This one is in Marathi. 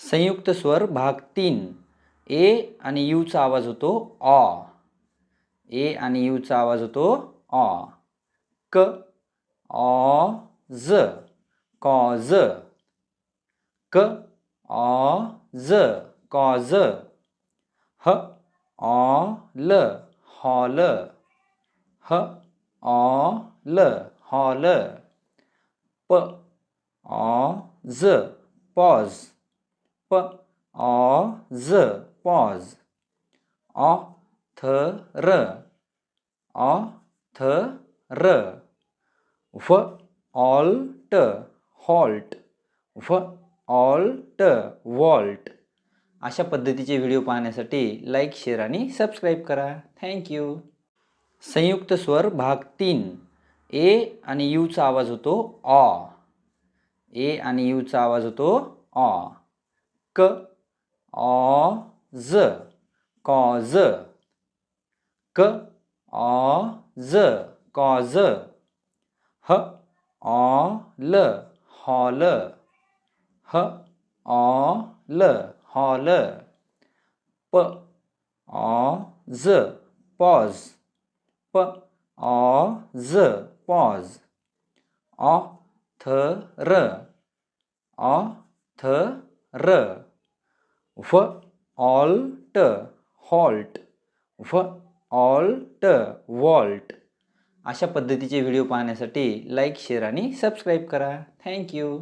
संयुक्त स्वर भाग 3 ए आणि यू चा आवाज होतो ऑ. ए आणि यू चा आवाज होतो ऑ. क ऑ ज कॉज. क ऑ ज कॉज. ह ऑ ल हॉल. ह ऑ ल हॉल. प ऑ ज पॉज. प ऑ ज पॉज. ऑ थ र ऑ थ र. फ ऑल्ट हॉल्ट. फ ऑल्ट वॉल्ट. अशा पद्धतीचे व्हिडिओ पाहण्यासाठी लाईक, शेअर आणि सबस्क्राईब करा. थँक्यू. संयुक्त स्वर भाग 3 ए आणि यू चा आवाज होतो ऑ. ए आणि यू चा आवाज होतो ऑ. क ऑ ज कॉज. क ऑ ज कॉज. ह ऑ ल हॉल. ह ऑ ल हॉल. प ऑ ज पॉज. प ऑ ज पॉज. ऑ थ र ऑ थ र. फ ऑल्ट हॉल्ट. फ ऑल्ट वॉल्ट. अशा पद्धतीचे व्हिडिओ पाहण्यासाठी लाईक, शेअर आणि सबस्क्राईब करा. थँक्यू.